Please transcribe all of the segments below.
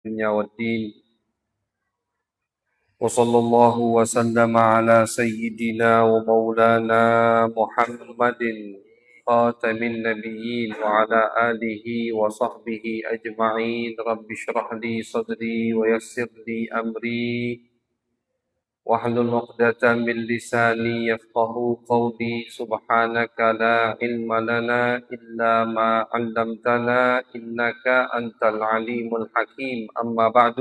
الدنيا والدين وصلى الله وسلم على سيدنا ومولانا محمد خاتم النبيين وعلى آله وصحبه أجمعين. رب اشرح لي صدري ويسر لي أمري واحلل عقدة من لساني يفقه قولي. سبحانك لا علم لنا إلا ما علمتنا إنك أنت العليم الحكيم. أما بعد.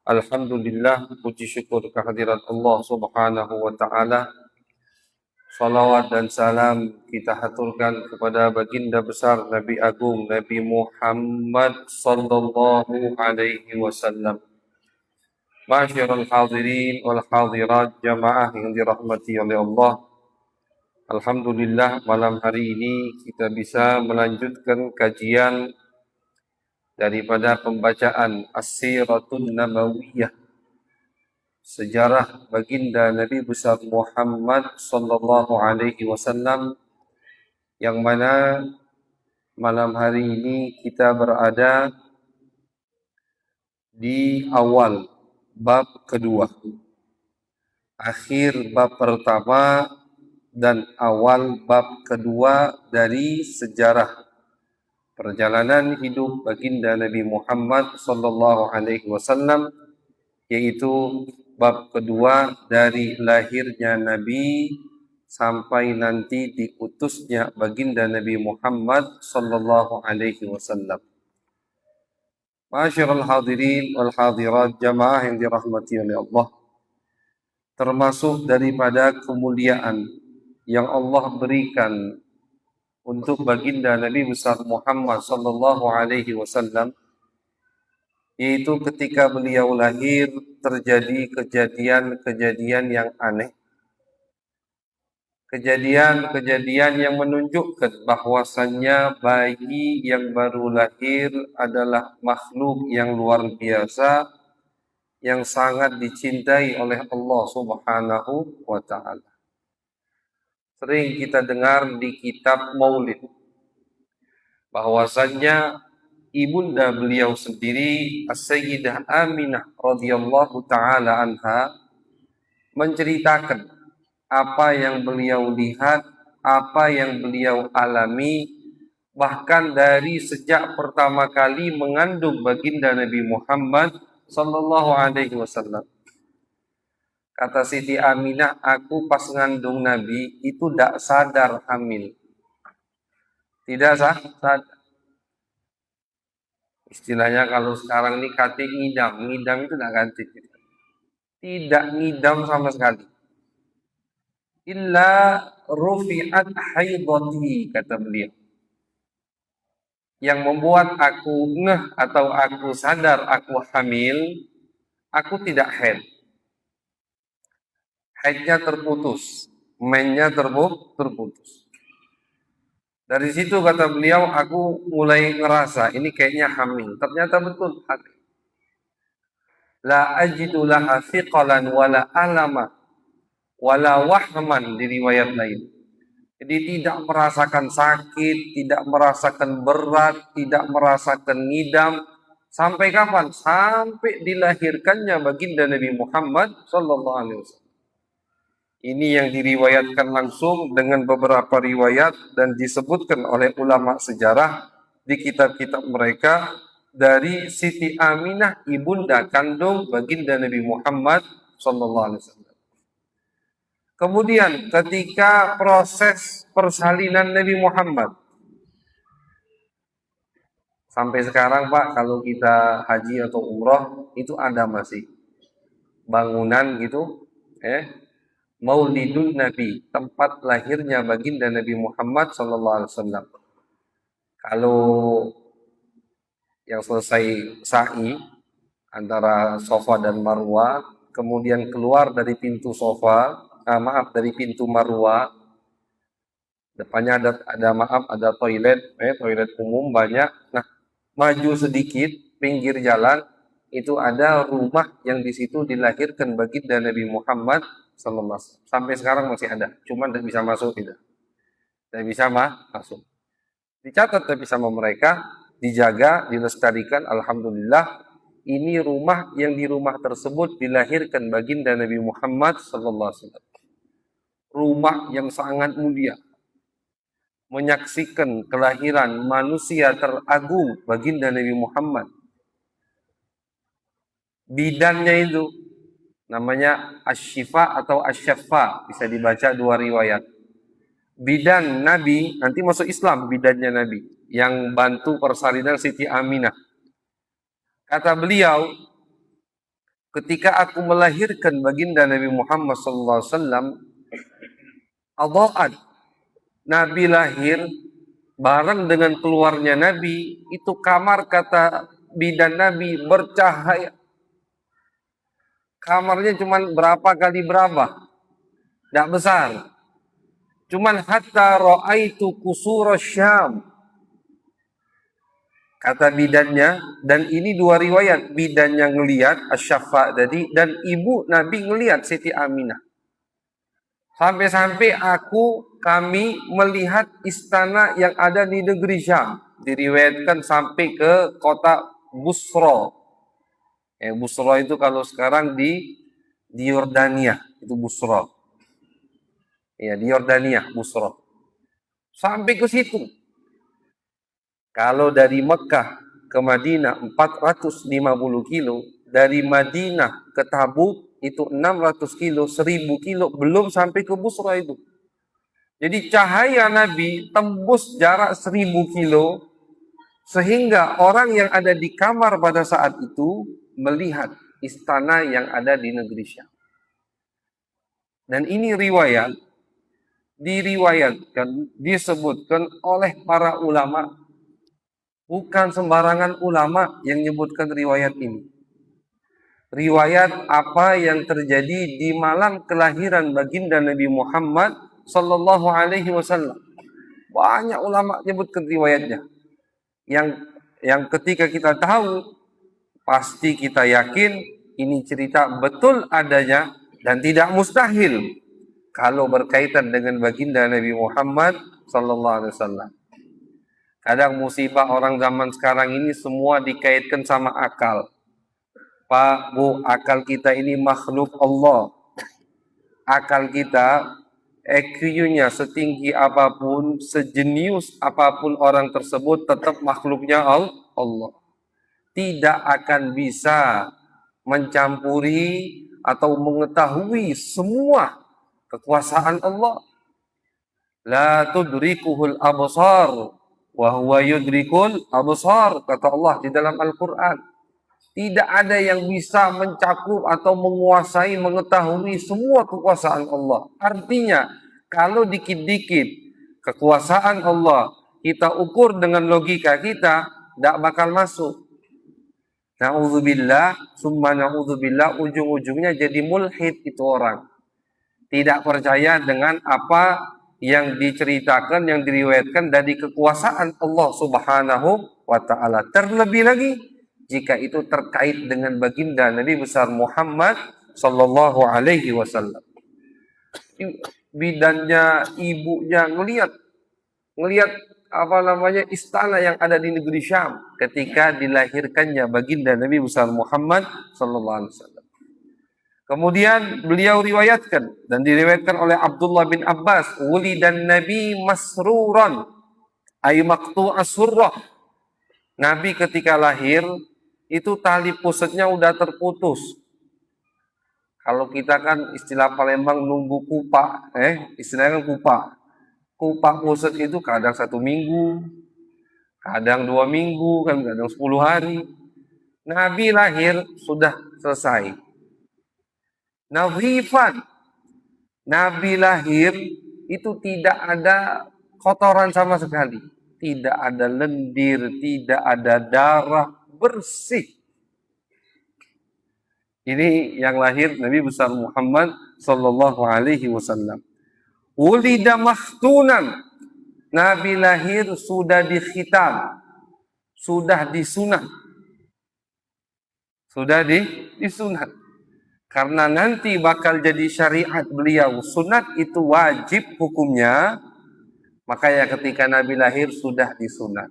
Alhamdulillah, puji syukur kehadirat Allah Subhanahu wa Ta'ala. Salawat dan salam kita haturkan kepada baginda besar Nabi Agung Nabi Muhammad sallallahu alaihi wasallam. Ma'asyiral hadirin wal hadirat, jamaah yang dirahmati oleh Allah. Alhamdulillah, malam hari ini kita bisa melanjutkan kajian daripada pembacaan As-Siratun Nabawiyah, sejarah baginda Nabi besar Muhammad sallallahu alaihi wasallam, yang mana malam hari ini kita berada di awal bab kedua, akhir bab pertama dan awal bab kedua dari sejarah perjalanan hidup baginda Nabi Muhammad sallallahu alaihi wasallam, yaitu bab kedua dari lahirnya Nabi sampai nanti diutusnya baginda Nabi Muhammad sallallahu alaihi wasallam. Ma'asyiral hadirin wal hadirat, jamaah yang dirahmati oleh Allah, termasuk daripada kemuliaan yang Allah berikan untuk baginda Nabi besar Muhammad sallallahu alaihi wasallam, yaitu ketika beliau lahir terjadi kejadian-kejadian yang aneh, kejadian-kejadian yang menunjukkan bahwasannya bayi yang baru lahir adalah makhluk yang luar biasa, yang sangat dicintai oleh Allah Subhanahu wa Ta'ala. Sering kita dengar di kitab Maulid bahwasannya ibunda beliau sendiri, As-Sayyidah Aminah radhiyallahu taala anha, menceritakan apa yang beliau lihat, apa yang beliau alami, bahkan dari sejak pertama kali mengandung baginda Nabi Muhammad sallallahu alaihi wasallam. Kata Siti Aminah, aku pas ngandung Nabi itu tidak sadar hamil. Tidak sadar. Istilahnya kalau sekarang ini kata ngidam. Ngidam itu tidak ganti. Tidak ngidam sama sekali. Illa rufi'at haidati, kata beliau. Yang membuat aku ngeh atau aku sadar aku hamil, aku tidak haid. Haidnya terputus, mennya terputus. Dari situ kata beliau, aku mulai ngerasa ini kayaknya hamil. Ternyata betul hamil. La ajidu laha thiqalan wala alama wala wahman, di riwayat lain. Jadi tidak merasakan sakit, tidak merasakan berat, tidak merasakan ngidam. Sampai kapan? Sampai dilahirkannya baginda Nabi Muhammad sallallahu alaihi wasallam. Ini yang diriwayatkan langsung dengan beberapa riwayat dan disebutkan oleh ulama sejarah di kitab-kitab mereka dari Siti Aminah, ibunda kandung baginda Nabi Muhammad sallallahu alaihi wasallam. Kemudian ketika proses persalinan Nabi Muhammad, sampai sekarang Pak, kalau kita haji atau umroh itu ada masih bangunan gitu, Maulidun Nabi, tempat lahirnya baginda Nabi Muhammad sallallahu alaihi wasallam. Kalau yang selesai sa'i antara Safa dan Marwa, kemudian keluar dari pintu dari pintu Marwa, depannya ada toilet, toilet umum banyak. Nah, maju sedikit pinggir jalan itu ada rumah yang di situ dilahirkan baginda Nabi Muhammad sallallahu alaihi wasallam. Sampai sekarang masih ada, cuma tidak bisa masuk, tidak bisa masuk. Dicatat tapi sama mereka, dijaga, dilestarikan. Alhamdulillah, ini rumah yang di rumah tersebut dilahirkan baginda Nabi Muhammad sallallahu alaihi wasallam. Rumah yang sangat mulia, menyaksikan kelahiran manusia teragung baginda Nabi Muhammad. Bidannya itu namanya Asy-Syifa atau Asy-Syaffa, bisa dibaca dua riwayat. Bidan Nabi, nanti masuk Islam bidannya Nabi, yang bantu persalinan Siti Aminah. Kata beliau, ketika aku melahirkan baginda Nabi Muhammad SAW, adha'at, Nabi lahir, bareng dengan keluarnya Nabi, itu kamar, kata bidan Nabi, bercahaya. Kamarnya cuman berapa kali berapa, tidak besar. Cuman hatta ra'aitu qusura Syam, kata bidannya, dan ini dua riwayat, bidannya ngelihat Asy-Syaffa tadi, dan ibu Nabi ngelihat Siti Aminah. Sampai-sampai kami melihat istana yang ada di negeri Syam. Diriwayatkan sampai ke kota Busra. Busra itu kalau sekarang di Yordania, itu Busra. Ya, di Yordania, Busra. Sampai ke situ. Kalau dari Mekah ke Madinah 450 kilo, dari Madinah ke Tabuk itu 600 kilo, 1000 kilo, belum sampai ke Busra itu. Jadi cahaya Nabi tembus jarak 1000 kilo, sehingga orang yang ada di kamar pada saat itu melihat istana yang ada di negeri Syam. Dan ini diriwayatkan, disebutkan oleh para ulama. Bukan sembarangan ulama yang menyebutkan riwayat ini. Riwayat apa yang terjadi di malam kelahiran baginda Nabi Muhammad sallallahu alaihi wasallam. Banyak ulama menyebutkan riwayatnya. Yang ketika kita tahu, pasti kita yakin ini cerita betul adanya dan tidak mustahil kalau berkaitan dengan baginda Nabi Muhammad sallallahu alaihi wasallam. Kadang musibah orang zaman sekarang ini semua dikaitkan sama akal. Pak, Bu, akal kita ini makhluk Allah. Akal kita, EQ-nya setinggi apapun, sejenius apapun orang tersebut, tetap makhluknya Allah. Tidak akan bisa mencampuri atau mengetahui semua kekuasaan Allah. La tudrikuhul absar wa huwa yudrikul absar, kata Allah di dalam Al-Quran. Tidak ada yang bisa mencakup atau menguasai, mengetahui semua kekuasaan Allah. Artinya, kalau dikit-dikit kekuasaan Allah kita ukur dengan logika kita, tidak bakal masuk. Na'udzubillah, summa na'udzubillah, ujung-ujungnya jadi mulhid itu orang. Tidak percaya dengan apa yang diceritakan, yang diriwayatkan dari kekuasaan Allah Subhanahu wa ta'ala. Terlebih lagi jika itu terkait dengan baginda Nabi besar Muhammad sallallahu alaihi wasallam. Bidannya, ibunya ngelihat istana yang ada di negeri Syam ketika dilahirkannya baginda Nabi besar Muhammad sallallahu alaihi wasallam. Kemudian beliau riwayatkan dan diriwayatkan oleh Abdullah bin Abbas, wulidan Nabi masruran ay maqtu'as surrah. Nabi ketika lahir itu tali pusatnya udah terputus. Kalau kita kan istilah Palembang nunggu kupa, istilahnya kupa. Kupa pusat itu kadang 1 minggu, kadang 2 minggu, kadang 10 hari. Nabi lahir sudah selesai. Nadhifan, Nabi lahir itu tidak ada kotoran sama sekali. Tidak ada lendir, tidak ada darah, bersih. Ini yang lahir Nabi besar Muhammad sallallahu alaihi wasallam. Ulida mahtunan, Nabi lahir sudah dikhitam, sudah disunat. Sudah disunat. Karena nanti bakal jadi syariat beliau. Sunat itu wajib hukumnya. Makanya ketika Nabi lahir sudah disunat.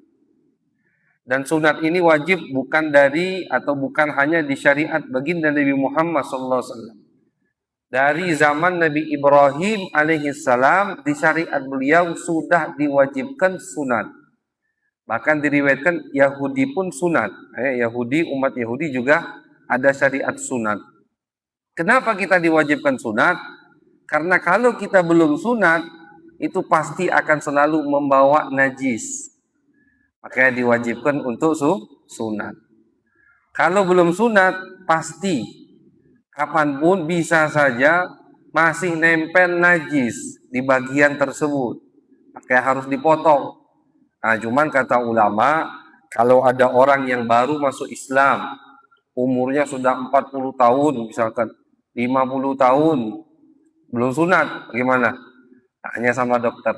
Dan sunat ini wajib bukan dari atau bukan hanya di syariat baginda Nabi Muhammad SAW. Dari zaman Nabi Ibrahim alaihissalam di syariat beliau sudah diwajibkan sunat. Bahkan diriwayatkan Yahudi pun sunat. Umat Yahudi juga ada syariat sunat. Kenapa kita diwajibkan sunat? Karena kalau kita belum sunat, itu pasti akan selalu membawa najis. Makanya diwajibkan untuk sunat. Kalau belum sunat, pasti kapanpun bisa saja masih nempel najis di bagian tersebut. Makanya harus dipotong. Nah, cuman kata ulama, kalau ada orang yang baru masuk Islam, umurnya sudah 40 tahun misalkan, 50 tahun, belum sunat, bagaimana? Tanya sama dokter.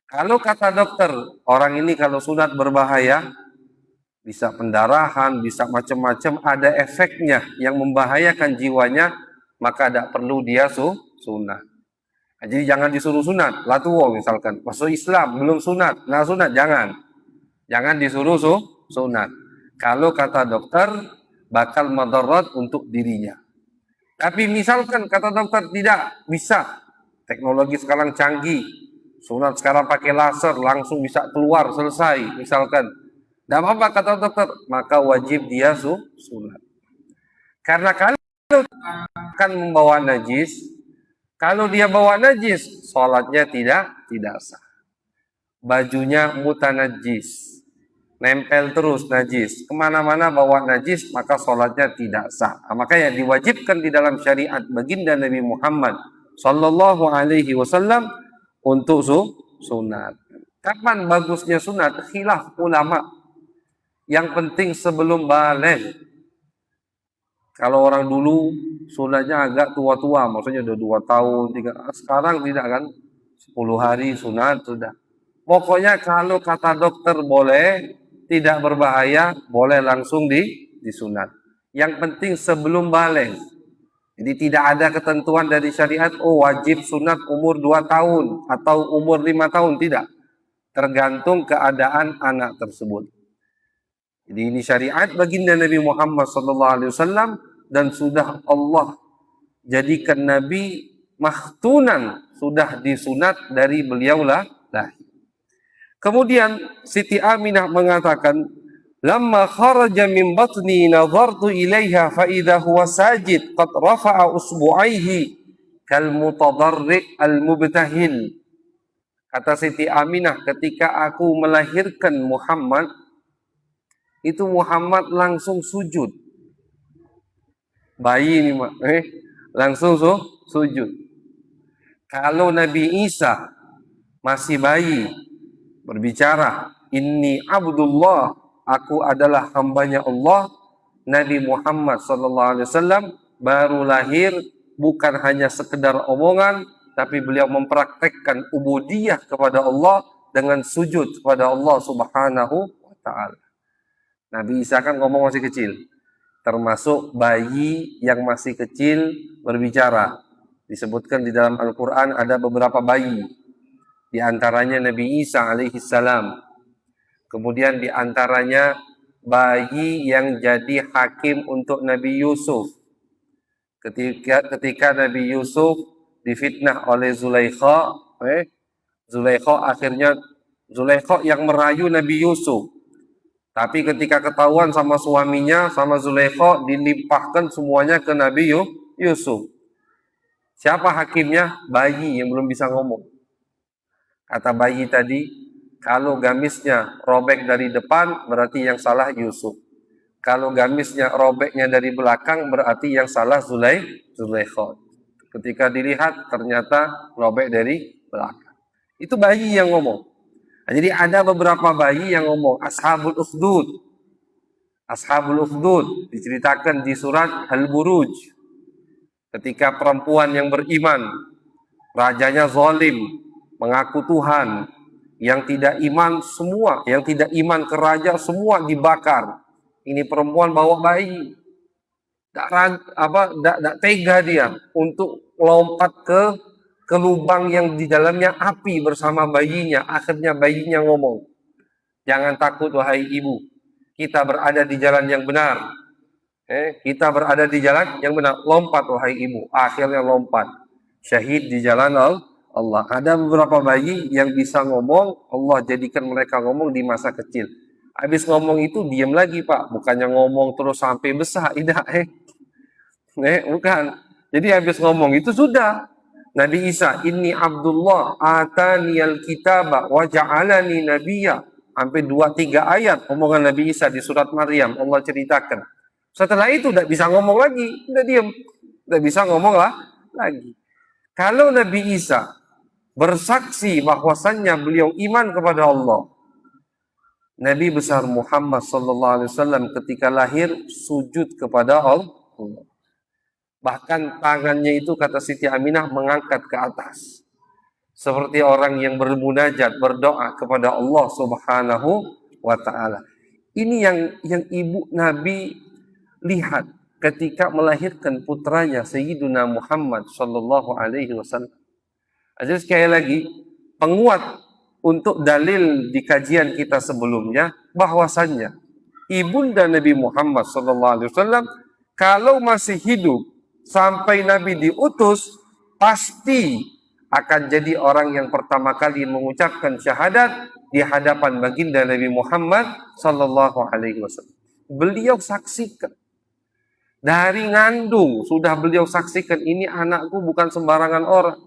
Kalau kata dokter, orang ini kalau sunat berbahaya, bisa pendarahan, bisa macam-macam, ada efeknya yang membahayakan jiwanya, maka tidak perlu dia sunat. Jadi jangan disuruh sunat, latuwo misalkan, masuk Islam, belum sunat, nah sunat, jangan disuruh sunat. Kalau kata dokter, bakal madarat untuk dirinya. Tapi misalkan kata dokter tidak bisa, teknologi sekarang canggih, sunat sekarang pakai laser, langsung bisa keluar, selesai, misalkan. Tidak apa-apa kata dokter, maka wajib dia sunat. Karena kalau akan membawa najis, kalau dia bawa najis, sholatnya tidak sah. Bajunya mutanajis, nempel terus najis, kemana-mana bawa najis, maka sholatnya tidak sah. Nah, makanya diwajibkan di dalam syariat baginda Nabi Muhammad Sallallahu Alaihi Wasallam untuk sunat. Kapan bagusnya sunat? Khilaf ulama. Yang penting sebelum balik. Kalau orang dulu sunatnya agak tua-tua, maksudnya udah 2 tahun, 3. Sekarang tidak kan? 10 hari sunat sudah. Pokoknya kalau kata dokter boleh, tidak berbahaya, boleh langsung disunat. Yang penting sebelum balik. Jadi tidak ada ketentuan dari syariat, wajib sunat umur 2 tahun atau umur 5 tahun, tidak. Tergantung keadaan anak tersebut. Jadi ini syariat baginda Nabi Muhammad SAW dan sudah Allah jadikan Nabi makhtunan, sudah disunat dari beliau lahir. Kemudian Siti Aminah mengatakan, "Lamma kharaja min batni nazartu ilaiha fa idza huwa sajid qad rafa'a usbu'aihi kal mutadarri' al mubtahil." Kata Siti Aminah, ketika aku melahirkan Muhammad, itu Muhammad langsung sujud. Bayi ini langsung sujud. Kalau Nabi Isa masih bayi berbicara, "Inni Abdullah, aku adalah hambanya Allah." Nabi Muhammad SAW baru lahir, bukan hanya sekedar omongan, tapi beliau mempraktekkan ubudiyah kepada Allah dengan sujud kepada Allah Subhanahu wa Ta'ala. Nabi Isa kan ngomong masih kecil, termasuk bayi yang masih kecil berbicara. Disebutkan di dalam Al-Quran ada beberapa bayi, di antaranya Nabi Isa alaihissalam. Kemudian di antaranya bayi yang jadi hakim untuk Nabi Yusuf. Ketika Nabi Yusuf difitnah oleh Zulaikha, Zulaikha yang merayu Nabi Yusuf. Tapi ketika ketahuan sama suaminya, sama Zulaikha, dilimpahkan semuanya ke Nabi Yusuf. Siapa hakimnya? Bayi yang belum bisa ngomong. Kata bayi tadi, kalau gamisnya robek dari depan, berarti yang salah Yusuf. Kalau gamisnya robeknya dari belakang, berarti yang salah Zulaikha. Ketika dilihat, ternyata robek dari belakang. Itu bayi yang ngomong. Nah, jadi ada beberapa bayi yang ngomong, Ashabul Ukhdud diceritakan di surat Al-Buruj. Ketika perempuan yang beriman, rajanya zalim, mengaku Tuhan, yang tidak iman semua, yang tidak iman ke raja semua dibakar. Ini perempuan bawa bayi. Tidak tega dia untuk lompat ke lubang yang di dalamnya api bersama bayinya. Akhirnya bayinya ngomong. Jangan takut wahai ibu. Kita berada di jalan yang benar. Kita berada di jalan yang benar. Lompat wahai ibu. Akhirnya lompat. Syahid di jalan Allah. Ada beberapa bayi yang bisa ngomong, Allah jadikan mereka ngomong di masa kecil. Habis ngomong itu diam lagi Pak. Bukannya ngomong terus sampai besar. Tidak. Bukan. Jadi habis ngomong itu sudah. Nabi Isa, inni Abdullah ataniyal kitaba wa ja'alani nabiyya. Sampai 2-3 ayat omongan Nabi Isa di surat Maryam Allah ceritakan. Setelah itu tidak bisa ngomong lagi, udah diam. Tidak bisa ngomong lagi. Kalau Nabi Isa bersaksi bahwasannya beliau iman kepada Allah, Nabi besar Muhammad SAW ketika lahir sujud kepada Allah. Bahkan tangannya itu kata Siti Aminah mengangkat ke atas. Seperti orang yang bermunajat, berdoa kepada Allah Subhanahu wa Ta'ala. Ini yang ibu Nabi lihat ketika melahirkan putranya Sayyiduna Muhammad sallallahu alaihi wasallam. Jadi sekali lagi penguat untuk dalil di kajian kita sebelumnya bahwasannya ibunda Nabi Muhammad sallallahu alaihi wasallam kalau masih hidup sampai Nabi diutus pasti akan jadi orang yang pertama kali mengucapkan syahadat di hadapan baginda Nabi Muhammad sallallahu alaihi wasallam. Beliau saksikan dari ngandung sudah beliau saksikan ini anakku bukan sembarangan orang.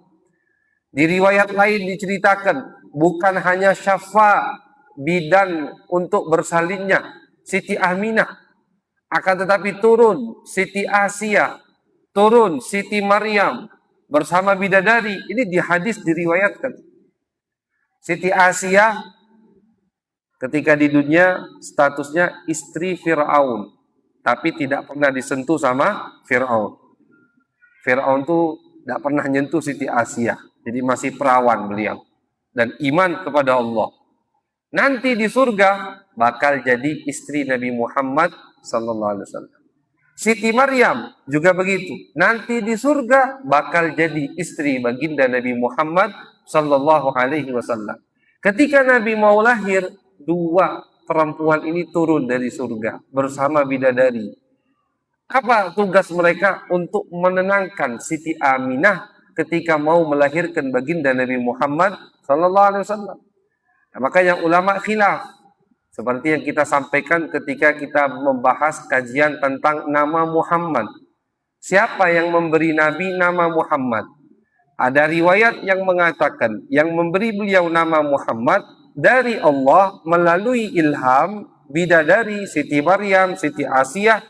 Di riwayat lain diceritakan bukan hanya syafa bidan untuk bersalinnya Siti Aminah, akan tetapi turun Siti Asia, turun Siti Maryam bersama bidadari. Ini di hadis diriwayatkan. Siti Asia ketika di dunia statusnya istri Fir'aun, tapi tidak pernah disentuh sama Fir'aun. Fir'aun tuh tidak pernah nyentuh Siti Asia, jadi masih perawan beliau dan iman kepada Allah. Nanti di surga bakal jadi istri Nabi Muhammad sallallahu alaihi wasallam. Siti Maryam juga begitu. Nanti di surga bakal jadi istri baginda Nabi Muhammad sallallahu alaihi wasallam. Ketika Nabi mau lahir, dua perempuan ini turun dari surga bersama bidadari. Apa tugas mereka? Untuk menenangkan Siti Aminah ketika mau melahirkan baginda Nabi Muhammad sallallahu alaihi wasallam. Nah, makanya ulama khilaf. Seperti yang kita sampaikan ketika kita membahas kajian tentang nama Muhammad. Siapa yang memberi Nabi nama Muhammad? Ada riwayat yang mengatakan yang memberi beliau nama Muhammad dari Allah melalui ilham bidadari Siti Maryam, Siti Asia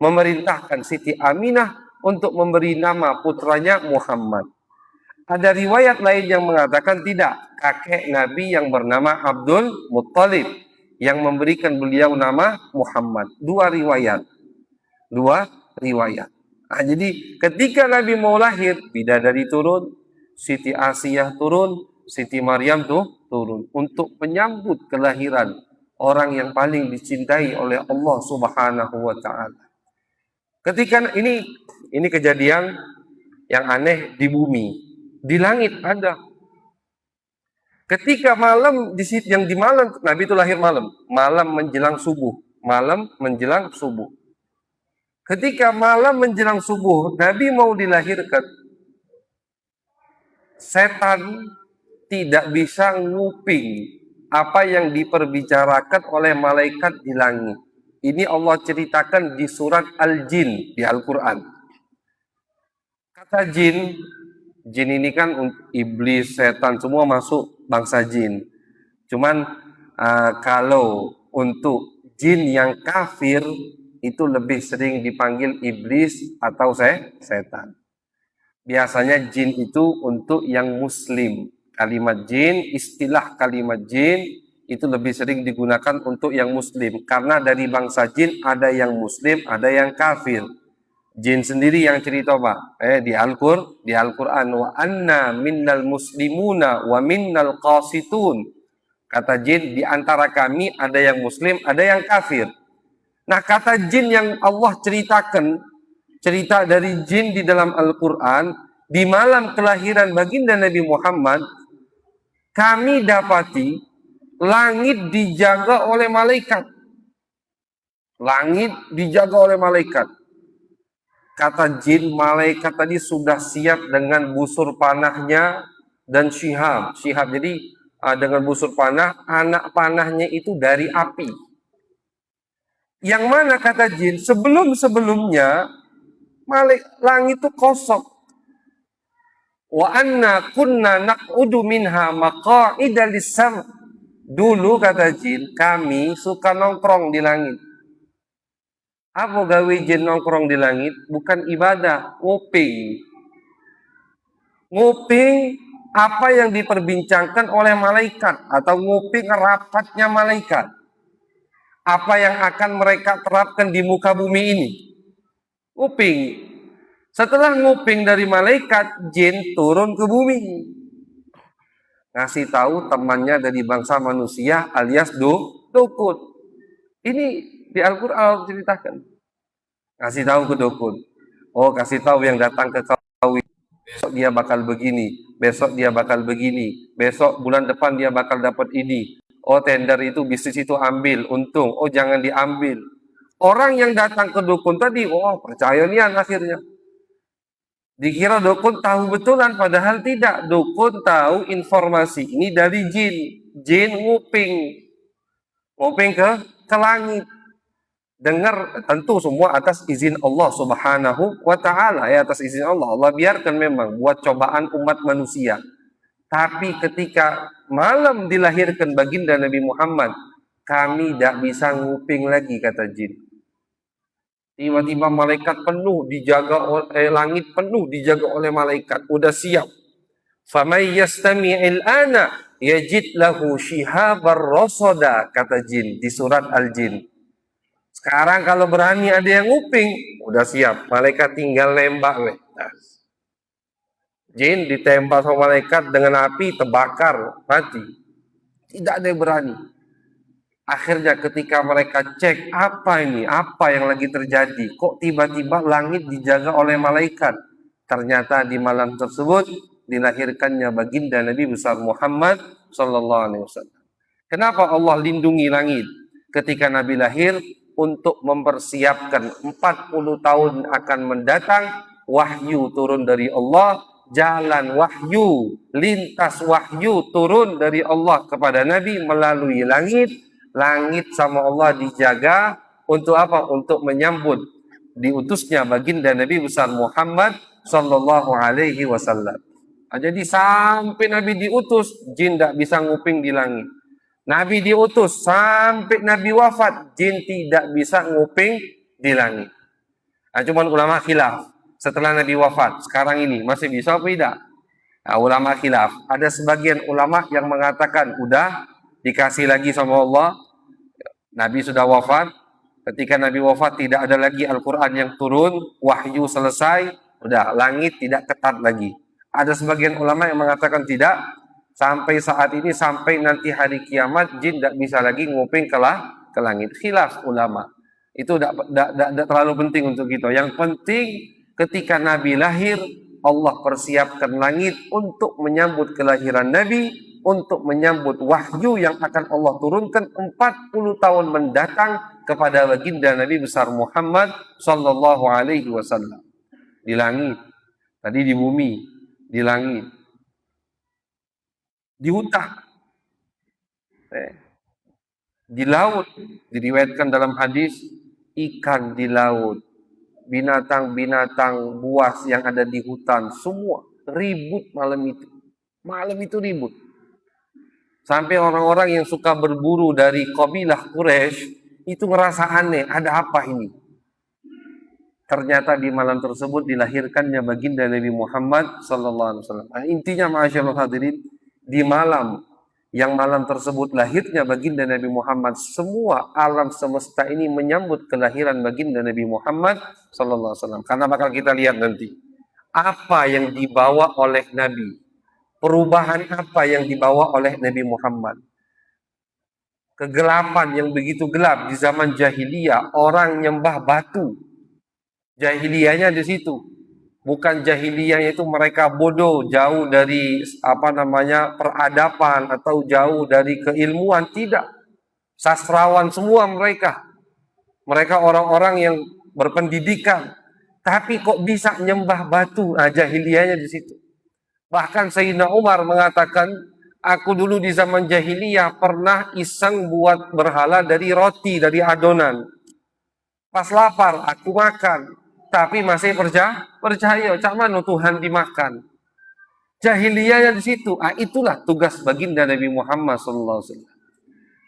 memerintahkan Siti Aminah untuk memberi nama putranya Muhammad. Ada riwayat lain yang mengatakan tidak, kakek Nabi yang bernama Abdul Muttalib yang memberikan beliau nama Muhammad. Dua riwayat. Nah, jadi ketika Nabi mau lahir, bidadari turun, Siti Asiyah turun, Siti Maryam turun untuk menyambut kelahiran orang yang paling dicintai oleh Allah Subhanahu wa Ta'ala. Ketika ini kejadian yang aneh di bumi, di langit ada. Ketika malam yang di malam Nabi itu lahir malam menjelang subuh, Ketika malam menjelang subuh Nabi mau dilahirkan, setan tidak bisa nguping apa yang diperbicarakan oleh malaikat di langit. Ini Allah ceritakan di surat Al-Jin di Al-Quran. Kata jin ini kan iblis, setan semua masuk bangsa jin. Cuman kalau untuk jin yang kafir itu lebih sering dipanggil iblis atau setan. Biasanya jin itu untuk yang muslim. Kalimat jin, istilah kalimat jin itu lebih sering digunakan untuk yang muslim. Karena dari bangsa jin ada yang muslim, ada yang kafir. Jin sendiri yang cerita Pak, di Al-Quran, wa anna minnal muslimuna wa minnal qasitun. Kata jin, di antara kami ada yang muslim, ada yang kafir. Nah, kata jin yang Allah ceritakan, cerita dari jin di dalam Al-Quran, di malam kelahiran baginda Nabi Muhammad, kami dapati Langit dijaga oleh malaikat. Langit dijaga oleh malaikat. Kata jin, malaikat tadi sudah siap dengan busur panahnya dan syihab. Syihab jadi dengan busur panah, anak panahnya itu dari api. Yang mana kata jin, sebelum-sebelumnya langit itu kosong. Wa anna kunna naq'udu minha maqa'ida lis-sam'. Dulu kata jin, kami suka nongkrong di langit. Apa gawe jin nongkrong di langit? Bukan ibadah, nguping. Nguping apa yang diperbincangkan oleh malaikat atau nguping rapatnya malaikat. Apa yang akan mereka terapkan di muka bumi ini. Nguping. Setelah nguping dari malaikat, jin turun ke bumi. Ngasih tahu temannya dari bangsa manusia alias dukun. Ini di Al-Quran ceritakan. Kasih tahu ke dukun. Oh, kasih tahu yang datang ke kau, besok dia bakal begini, besok dia bakal begini, besok bulan depan dia bakal dapat ini. Oh, tender itu, bisnis itu ambil, untung. Oh, jangan diambil. Orang yang datang ke dukun tadi, oh percaya nian akhirnya. Dikira dukun tahu betulan, padahal tidak. Dukun tahu informasi ini dari jin. Jin nguping. Nguping ke langit. Dengar, tentu semua atas izin Allah Subhanahu wa ta'ala, ya, atas izin Allah. Allah biarkan memang buat cobaan umat manusia. Tapi ketika malam dilahirkan baginda Nabi Muhammad, kami tidak bisa nguping lagi, kata jin. Tiba-tiba malaikat penuh dijaga oleh langit, penuh dijaga oleh malaikat, udah siap. Famay yastami'il ana yajid lahu shihabar rasada, kata jin di surat Al-Jin. Sekarang kalau berani ada yang nguping, udah siap. Malaikat tinggal nembak. Jin ditembak sama malaikat dengan api, terbakar, mati. Tidak ada yang berani. Akhirnya ketika mereka cek, apa ini? Apa yang lagi terjadi? Kok tiba-tiba langit dijaga oleh malaikat? Ternyata di malam tersebut dilahirkannya baginda Nabi besar Muhammad Sallallahu Alaihi Wasallam. Kenapa Allah lindungi langit ketika Nabi lahir? Untuk mempersiapkan 40 tahun akan mendatang, wahyu turun dari Allah, jalan wahyu, lintas wahyu turun dari Allah kepada Nabi melalui langit. Langit sama Allah dijaga untuk apa? Untuk menyambut diutusnya baginda Nabi besar Muhammad Sallallahu Alaihi Wasallam. Jadi sampai Nabi diutus, jin tidak bisa nguping di langit. Nabi diutus sampai Nabi wafat, jin tidak bisa nguping di langit. Cuman ulama khilaf. Setelah Nabi wafat, sekarang ini masih bisa apa tidak? Ulama khilaf. Ada sebagian ulama yang mengatakan udah dikasih lagi sama Allah. Nabi sudah wafat. Ketika Nabi wafat tidak ada lagi Al-Quran yang turun, wahyu selesai, udah langit tidak ketat lagi. Ada sebagian ulama yang mengatakan tidak. Sampai saat ini, sampai nanti hari kiamat, jin tidak bisa lagi nguping ke langit. Khilaf ulama. Itu tidak terlalu penting untuk kita. Yang penting ketika Nabi lahir, Allah persiapkan langit untuk menyambut kelahiran Nabi, untuk menyambut wahyu yang akan Allah turunkan 40 tahun mendatang kepada baginda Nabi besar Muhammad Sallallahu Alaihi Wasallam. Di langit, tadi di bumi, di langit. Di hutan, di laut, diriwayatkan dalam hadis, ikan di laut, binatang-binatang buas yang ada di hutan, semua ribut malam itu. Malam itu ribut. Sampai orang-orang yang suka berburu dari kabilah Quraisy itu ngerasa aneh, ada apa ini? Ternyata di malam tersebut dilahirkannya baginda Nabi Muhammad Sallallahu Alaihi Wasallam. Intinya, ma'asyiral hadirin, di malam yang malam tersebut lahirnya baginda Nabi Muhammad, semua alam semesta ini menyambut kelahiran baginda Nabi Muhammad Sallallahu Alaihi Wasallam. Karena bakal kita lihat nanti apa yang dibawa oleh Nabi, perubahan apa yang dibawa oleh Nabi Muhammad. Kegelapan yang begitu gelap di zaman jahiliyah, orang nyembah batu. Jahiliyahnya di situ. Bukan jahiliyah itu mereka bodoh, jauh dari peradaban atau jauh dari keilmuan, tidak. Sastrawan semua mereka. Mereka orang-orang yang berpendidikan. Tapi kok bisa nyembah batu? Nah, jahiliyahnya di situ. Bahkan Sayyidina Umar mengatakan, aku dulu di zaman jahiliyah pernah iseng buat berhala dari roti, dari adonan. Pas lapar, aku makan. Tapi masih percaya, cak mana Tuhan dimakan. Jahiliyahnya di situ. Ah, itulah tugas baginda Nabi Muhammad SAW.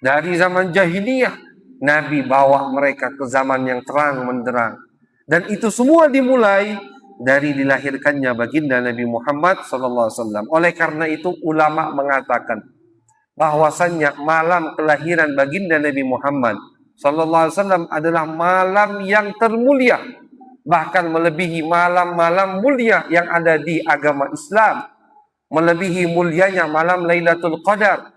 Dari zaman jahiliyah, Nabi bawa mereka ke zaman yang terang menderang. Dan itu semua dimulai dari dilahirkannya baginda Nabi Muhammad SAW. Oleh karena itu ulama mengatakan bahwasannya malam kelahiran baginda Nabi Muhammad SAW adalah malam yang termulia, bahkan melebihi malam-malam mulia yang ada di agama Islam, melebihi mulianya malam Lailatul Qadar.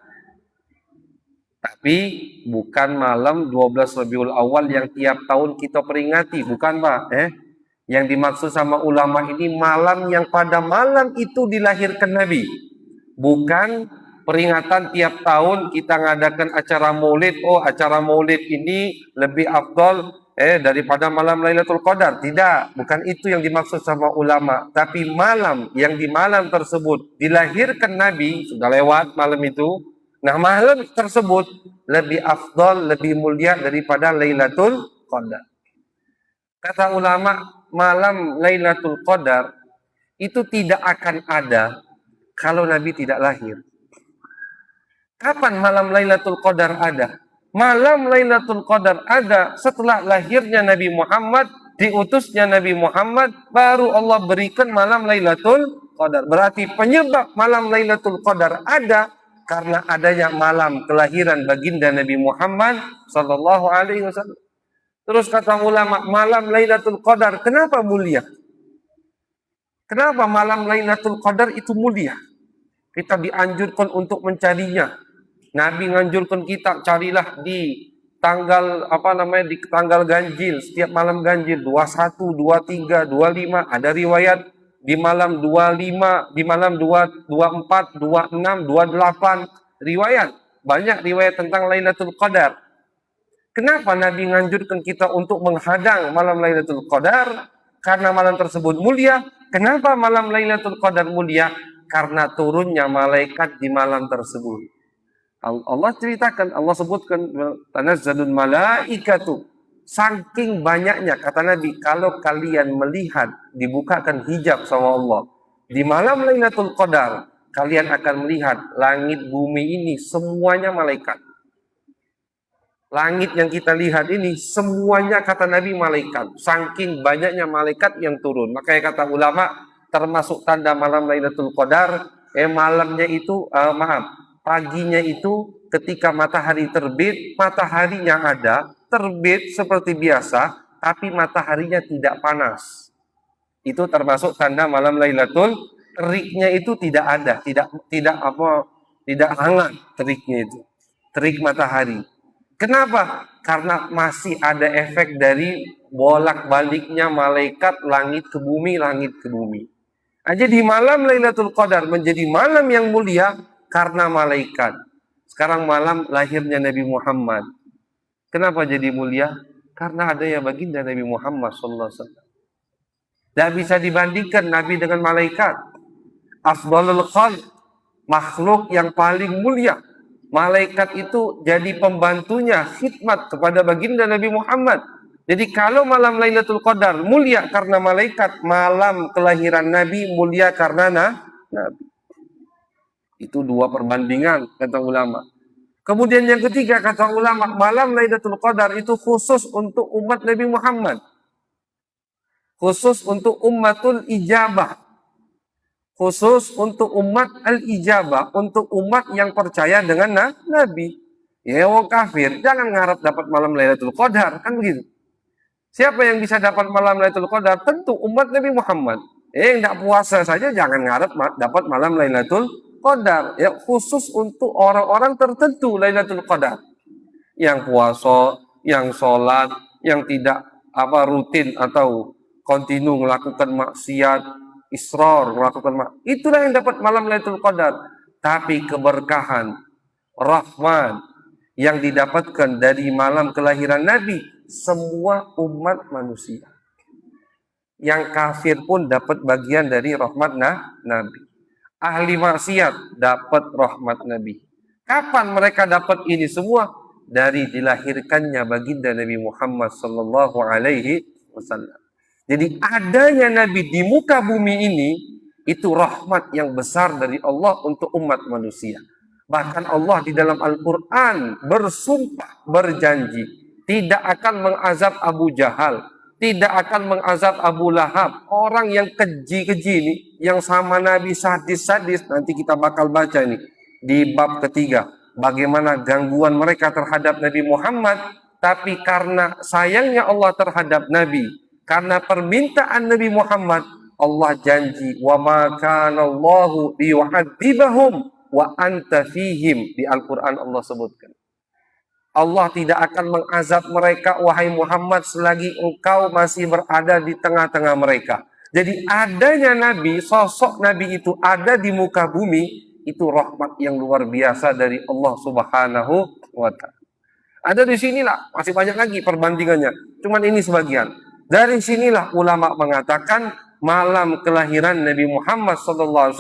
Tapi bukan malam 12 Rabiul Awal yang tiap tahun kita peringati, bukan Pak. Yang dimaksud sama ulama ini malam yang pada malam itu dilahirkan Nabi. Bukan peringatan tiap tahun kita ngadakan acara maulid, oh acara maulid ini lebih afdol daripada malam Lailatul Qadar. Tidak, bukan itu yang dimaksud sama ulama. Tapi malam yang di malam tersebut dilahirkan Nabi, sudah lewat malam itu. Nah, malam tersebut lebih afdol, lebih mulia daripada Lailatul Qadar. Kata ulama, malam Lailatul Qadar itu tidak akan ada kalau Nabi tidak lahir. Kapan malam Lailatul Qadar ada? Malam Lailatul Qadar ada setelah lahirnya Nabi Muhammad, diutusnya Nabi Muhammad, baru Allah berikan malam Lailatul Qadar. Berarti penyebab malam Lailatul Qadar ada karena adanya malam kelahiran baginda Nabi Muhammad sallallahu alaihi wasallam. Terus kata ulama, malam Lailatul Qadar kenapa mulia? Kenapa malam Lailatul Qadar itu mulia? Kita dianjurkan untuk mencarinya. Nabi menganjurkan kita carilah di tanggal di tanggal ganjil, setiap malam ganjil 21, 23, 25, ada riwayat di malam 25, di malam 24, 26, 28, riwayat. Banyak riwayat tentang Lailatul Qadar. Kenapa Nabi menganjurkan kita untuk menghadang malam Lailatul Qadar? Karena malam tersebut mulia. Kenapa malam Lailatul Qadar mulia? Karena turunnya malaikat di malam tersebut. Allah ceritakan, Allah sebutkan tanazzalul malaikatu. Saking banyaknya, kata Nabi, kalau kalian melihat dibukakan hijab sama Allah di malam Lailatul Qadar, kalian akan melihat langit bumi ini semuanya malaikat. Langit yang kita lihat ini semuanya, kata Nabi, malaikat. Saking banyaknya malaikat yang turun. Makanya kata ulama, termasuk tanda malam Lailatul Qadar, malamnya itu paginya itu ketika matahari terbit, mataharinya ada, terbit seperti biasa, tapi mataharinya tidak panas. Itu termasuk tanda malam Lailatul. Teriknya itu tidak ada, tidak hangat teriknya itu. Terik matahari. Kenapa? Karena masih ada efek dari bolak-baliknya malaikat langit ke bumi, langit ke bumi. Jadi malam Lailatul Qadar menjadi malam yang mulia karena malaikat. Sekarang malam lahirnya Nabi Muhammad. Kenapa jadi mulia? Karena ada ya baginda Nabi Muhammad sallallahu alaihi wasallam. Tidak bisa dibandingkan Nabi dengan malaikat. Afdalul khalq, makhluk yang paling mulia. Malaikat itu jadi pembantunya, khidmat kepada baginda Nabi Muhammad. Jadi kalau malam Lailatul Qadar mulia karena malaikat, malam kelahiran Nabi mulia karena Nabi. Itu dua perbandingan, kata ulama. Kemudian yang ketiga, kata ulama, malam Lailatul Qadar itu khusus untuk umat Nabi Muhammad. Khusus untuk ummatul ijabah. Khusus untuk umat al-ijabah, untuk umat yang percaya dengan Nabi. Ya, wong kafir, jangan ngarep dapat malam Lailatul Qadar, kan begitu. Siapa yang bisa dapat malam Lailatul Qadar? Tentu umat Nabi Muhammad. Yang tidak puasa saja jangan ngarep dapat malam Lailatul Qadar. Ya, khusus untuk orang-orang tertentu Lailatul Qadar. Yang puasa, yang sholat, yang tidak rutin atau kontinu melakukan maksiat, israr melakukan itulah yang dapat malam Lailatul Qadar. Tapi keberkahan, rahmat yang didapatkan dari malam kelahiran Nabi, semua umat manusia. Yang kafir pun dapat bagian dari rahmat Nabi. Ahli maksiat dapat rahmat Nabi. Kapan mereka dapat ini semua? Dari dilahirkannya baginda Nabi Muhammad sallallahu alaihi wasallam. Jadi adanya Nabi di muka bumi ini itu rahmat yang besar dari Allah untuk umat manusia. Bahkan Allah di dalam Al-Quran bersumpah, berjanji tidak akan mengazab Abu Jahal, tidak akan mengazab Abu Lahab, orang yang keji-keji ini, yang sama Nabi sadis-sadis. Nanti kita bakal baca ini di bab ketiga, bagaimana gangguan mereka terhadap Nabi Muhammad. Tapi karena sayangnya Allah terhadap Nabi, karena permintaan Nabi Muhammad, Allah janji, wa ma kana Allahu liyu'adzibahum wa anta fihim. Di Al-Quran Allah sebutkan, Allah tidak akan mengazab mereka, wahai Muhammad, selagi engkau masih berada di tengah-tengah mereka. Jadi adanya Nabi, sosok Nabi itu ada di muka bumi, itu rahmat yang luar biasa dari Allah Subhanahu wa ta'ala. Ada di sinilah, masih banyak lagi perbandingannya. Cuman ini sebagian. Dari sinilah ulama mengatakan malam kelahiran Nabi Muhammad SAW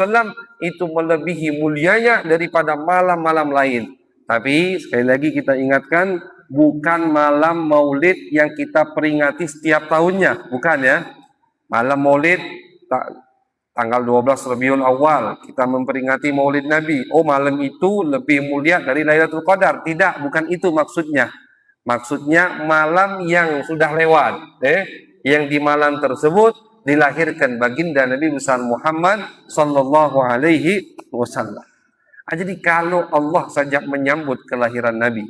itu melebihi mulianya daripada malam-malam lain. Tapi sekali lagi kita ingatkan, bukan malam maulid yang kita peringati setiap tahunnya. Bukan ya. Malam maulid tanggal 12 Rabiul Awal kita memperingati maulid Nabi. Oh, malam itu lebih mulia dari Lailatul Qadar. Tidak, bukan itu maksudnya. Maksudnya malam yang sudah lewat. Yang di malam tersebut dilahirkan baginda Nabi besar Muhammad sallallahu alaihi wasallam. Jadi kalau Allah saja menyambut kelahiran Nabi,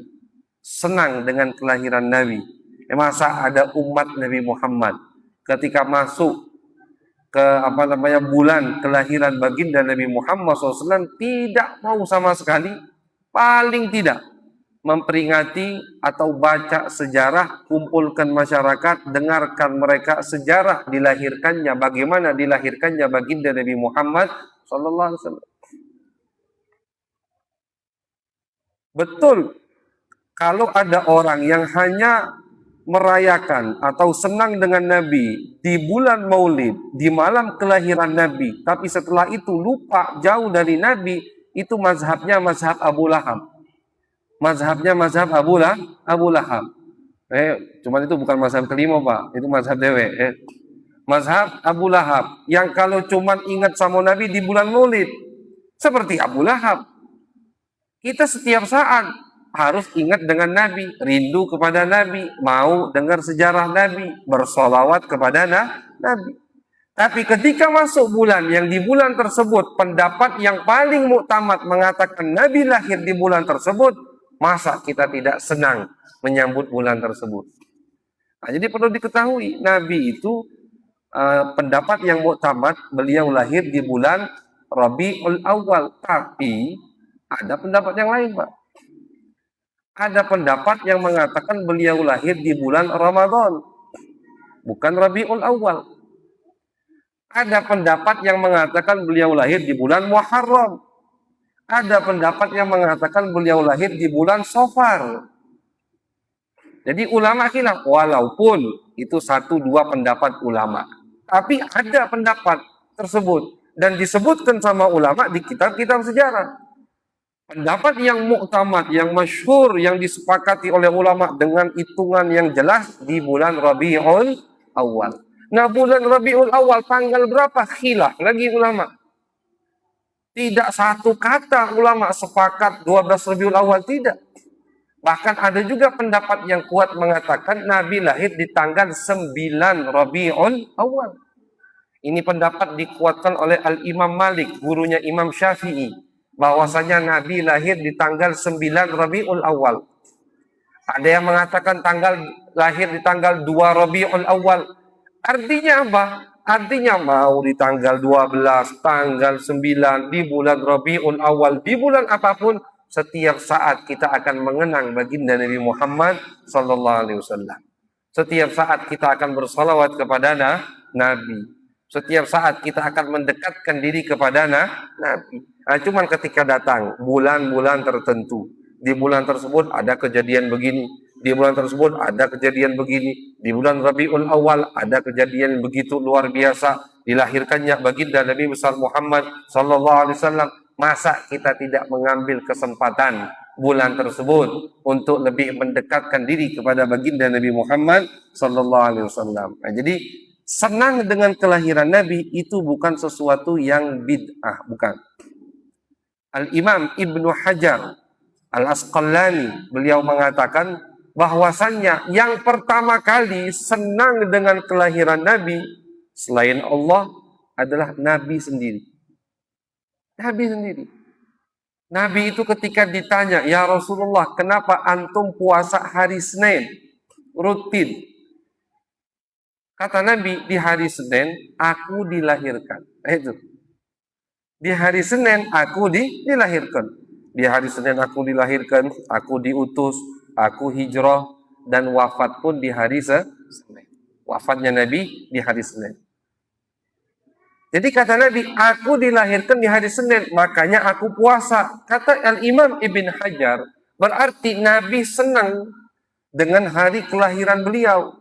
senang dengan kelahiran Nabi, masa ada umat Nabi Muhammad ketika masuk ke bulan kelahiran baginda Nabi Muhammad SAW tidak mau sama sekali, paling tidak memperingati atau baca sejarah, kumpulkan masyarakat, dengarkan mereka sejarah dilahirkannya, bagaimana dilahirkannya baginda Nabi Muhammad SAW. Betul, kalau ada orang yang hanya merayakan atau senang dengan Nabi di bulan Maulid, di malam kelahiran Nabi, tapi setelah itu lupa jauh dari Nabi, itu mazhabnya mazhab Abu Lahab. Mazhabnya mazhab Abu Lahab. Cuman itu bukan mazhab kelima, Pak. Itu mazhab dewe. Mazhab Abu Lahab yang kalau cuman ingat sama Nabi di bulan Maulid, seperti Abu Lahab. Kita setiap saat harus ingat dengan Nabi, rindu kepada Nabi, mau dengar sejarah Nabi, bersolawat kepada Nabi. Tapi ketika masuk bulan yang di bulan tersebut pendapat yang paling muktamad mengatakan Nabi lahir di bulan tersebut, masa kita tidak senang menyambut bulan tersebut? Nah, jadi perlu diketahui Nabi itu pendapat yang muktamad, beliau lahir di bulan Rabiul Awal. Tapi ada pendapat yang lain, Pak. Ada pendapat yang mengatakan beliau lahir di bulan Ramadan, bukan Rabiul Awal. Ada pendapat yang mengatakan beliau lahir di bulan Muharram. Ada pendapat yang mengatakan beliau lahir di bulan Safar. Jadi ulama khilaf, walaupun itu 1-2 pendapat ulama. Tapi ada pendapat tersebut dan disebutkan sama ulama di kitab-kitab sejarah. Pendapat yang muktamad, yang masyhur, yang disepakati oleh ulama dengan hitungan yang jelas di bulan Rabiul Awal. Nah, bulan Rabiul Awal tanggal berapa? Khilaf lagi ulama. Tidak satu kata ulama sepakat 12 Rabiul Awal, tidak. Bahkan ada juga pendapat yang kuat mengatakan Nabi lahir di tanggal 9 Rabiul Awal. Ini pendapat dikuatkan oleh Al-Imam Malik, gurunya Imam Syafi'i, bahwasanya Nabi lahir di tanggal 9 Rabiul Awal. Ada yang mengatakan lahir di tanggal 2 Rabiul Awal. Artinya apa? Artinya mau di tanggal 12, tanggal 9, di bulan Rabiul Awal, di bulan apapun, setiap saat kita akan mengenang baginda Nabi Muhammad sallallahu alaihi wasallam. Setiap saat kita akan bersalawat kepada Nabi. Setiap saat kita akan mendekatkan diri kepada Nabi. Nah, cuman ketika datang bulan-bulan tertentu, di bulan tersebut ada kejadian begini, di bulan tersebut ada kejadian begini, di bulan Rabiul Awal ada kejadian begitu luar biasa, dilahirkannya baginda Nabi besar Muhammad sallallahu alaihi wasallam. Masa kita tidak mengambil kesempatan bulan tersebut untuk lebih mendekatkan diri kepada baginda Nabi Muhammad sallallahu alaihi wasallam. Nah, jadi senang dengan kelahiran Nabi itu bukan sesuatu yang bid'ah, bukan. Al-Imam Ibnu Hajar Al-Asqalani beliau mengatakan bahwasannya yang pertama kali senang dengan kelahiran Nabi selain Allah adalah Nabi sendiri. Nabi sendiri. Nabi itu ketika ditanya, "Ya Rasulullah, kenapa antum puasa hari Senin rutin?" Kata Nabi, di hari Senin aku dilahirkan. Itu. Di hari Senin aku dilahirkan. Di hari Senin aku dilahirkan, aku diutus, aku hijrah, dan wafat pun di hari Senin. Wafatnya Nabi di hari Senin. Jadi kata Nabi, aku dilahirkan di hari Senin, makanya aku puasa. Kata Al-Imam Ibn Hajar, berarti Nabi senang dengan hari kelahiran beliau.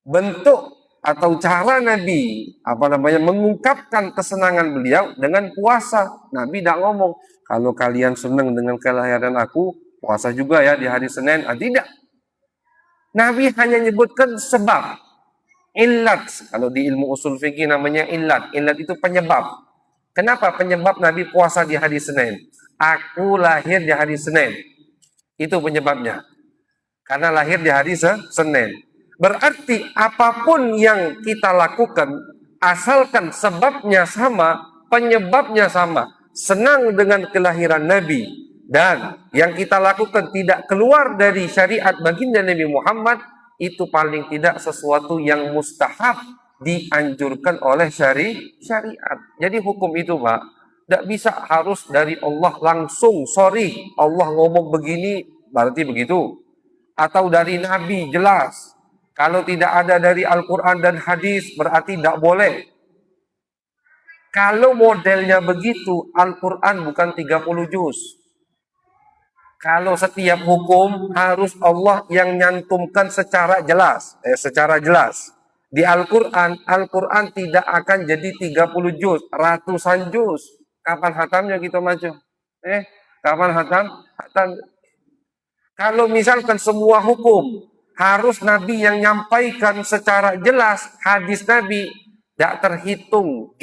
Bentuk atau cara Nabi mengungkapkan kesenangan beliau dengan puasa. Nabi tidak ngomong, kalau kalian senang dengan kelahiran aku, puasa juga ya di hari Senin. Tidak. Nabi hanya menyebutkan sebab, illat. Kalau di ilmu usul fikih namanya illat. Illat itu penyebab. Kenapa penyebab Nabi puasa di hari Senin? Aku lahir di hari Senin. Itu penyebabnya. Karena lahir di hari Senin. Berarti apapun yang kita lakukan, asalkan sebabnya sama, penyebabnya sama, senang dengan kelahiran Nabi, dan yang kita lakukan tidak keluar dari syariat baginda Nabi Muhammad, itu paling tidak sesuatu yang mustahab dianjurkan oleh syariat. Jadi hukum itu, Pak, tidak bisa harus dari Allah langsung, sorry, Allah ngomong begini, berarti begitu. Atau dari Nabi, jelas. Kalau tidak ada dari Al-Quran dan hadis, berarti tidak boleh. Kalau modelnya begitu, Al-Quran bukan 30 juz. Kalau setiap hukum harus Allah yang nyantumkan secara jelas. Di Al-Quran, Al-Quran tidak akan jadi 30 juz, ratusan juz. Kapan hatamnya kita maju? Kapan hatam? Kalau misalkan semua hukum harus Nabi yang nyampaikan secara jelas, hadis Nabi tidak terhitung,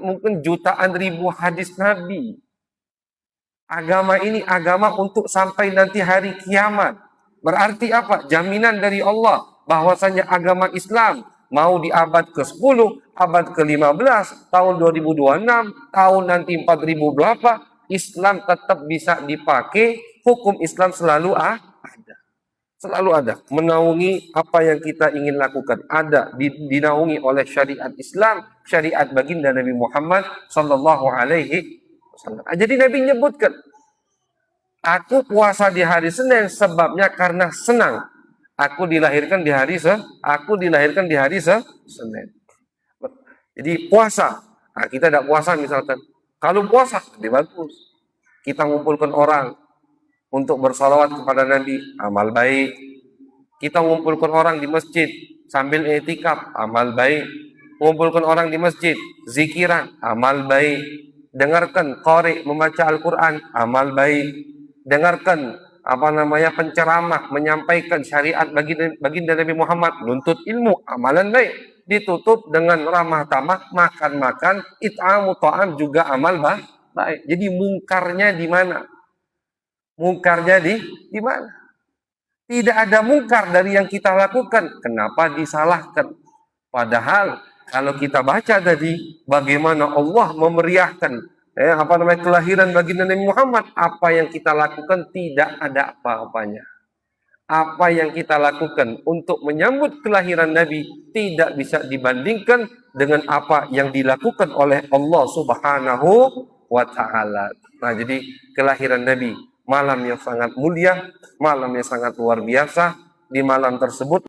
mungkin jutaan ribu hadis Nabi. Agama ini agama untuk sampai nanti hari kiamat. Berarti apa? Jaminan dari Allah bahwasanya agama Islam mau di abad ke-10, abad ke-15, tahun 2026, tahun nanti 4000 berapa, Islam tetap bisa dipakai, hukum Islam selalu ada. Selalu ada, menaungi apa yang kita ingin lakukan. Ada, dinaungi oleh syariat Islam, syariat baginda Nabi Muhammad sallallahu alaihi wasallam. Jadi Nabi menyebutkan, aku puasa di hari Senin sebabnya karena senang. Aku dilahirkan di hari Senin. Jadi puasa. Nah, kita tidak puasa misalkan. Kalau puasa, lebih bagus. Kita ngumpulkan orang untuk bersalawat kepada Nabi, amal baik. Kita mengumpulkan orang di masjid sambil i'tikaf, amal baik. Mengumpulkan orang di masjid, zikiran, amal baik. Dengarkan qari membaca Al-Quran, amal baik. Dengarkan penceramah menyampaikan syariat baginda Nabi Muhammad, nuntut ilmu, amalan baik. Ditutup dengan ramah tamah, makan-makan, it'amu ta'am juga amal baik. Jadi mungkarnya di mana? Mungkarnya di mana? Tidak ada mungkar dari yang kita lakukan. Kenapa disalahkan? Padahal kalau kita baca tadi bagaimana Allah memeriahkan kelahiran baginda Nabi Muhammad, apa yang kita lakukan tidak ada apa-apanya. Apa yang kita lakukan untuk menyambut kelahiran Nabi tidak bisa dibandingkan dengan apa yang dilakukan oleh Allah Subhanahu wa Ta'ala. Nah, jadi kelahiran Nabi, malam yang sangat mulia, malam yang sangat luar biasa. Di malam tersebut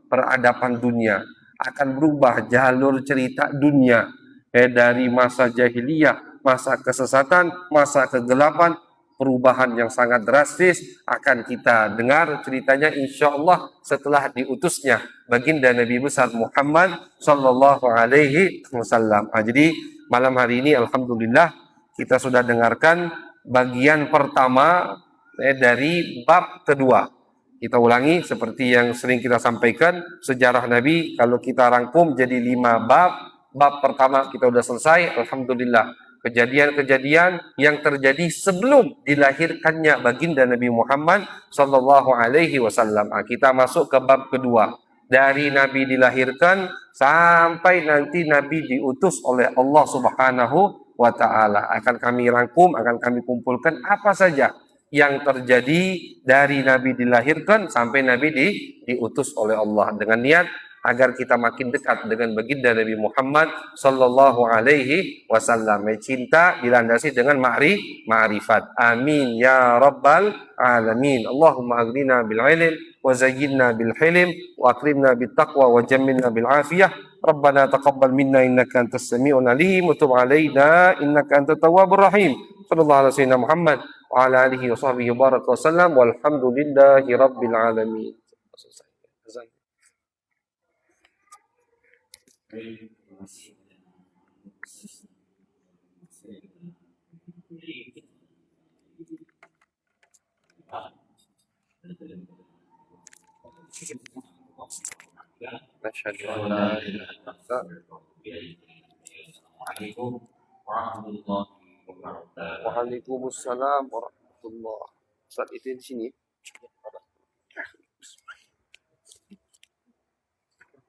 peradaban dunia, akan berubah jalur cerita dunia dari masa jahiliyah, masa kesesatan, masa kegelapan, perubahan yang sangat drastis akan kita dengar ceritanya insya Allah setelah diutusnya baginda Nabi besar Muhammad Sallallahu Alaihi Wasallam. Jadi malam hari ini alhamdulillah kita sudah dengarkan bagian pertama dari bab kedua. Kita ulangi seperti yang sering kita sampaikan, sejarah Nabi kalau kita rangkum jadi 5 bab. Bab pertama kita sudah selesai, alhamdulillah. Kejadian-kejadian yang terjadi sebelum dilahirkannya baginda Nabi Muhammad Sallallahu Alaihi Wasallam. Kita masuk ke bab kedua. Dari Nabi dilahirkan sampai nanti Nabi diutus oleh Allah Subhanahu wa Ta'ala. Akan kami rangkum, akan kami kumpulkan apa saja yang terjadi dari Nabi dilahirkan sampai Nabi diutus oleh Allah dengan niat agar kita makin dekat dengan baginda Nabi Muhammad Sallallahu Alaihi Wasallam. Cinta dilandasi dengan ma'rifat. Amin ya rabbal alamin. Allahumma aghnina bil ilm wa zayyinna bil hilm wa akrimna bit taqwa wa jammilna bil afiyah. Rabbana taqabbal minna innaka antas sami'ul alim wa tub alaina innaka antat tawwabur rahim. Sallallahu alaihi wasallam Muhammad wa ala alihi wa sahbihi baraka wasallam walhamdulillahi rabbil alamin. Asyhadu an la ilaha illallah. Waalaikumsalam warahmatullahi wabarakatuh. Ustaz itu di sini.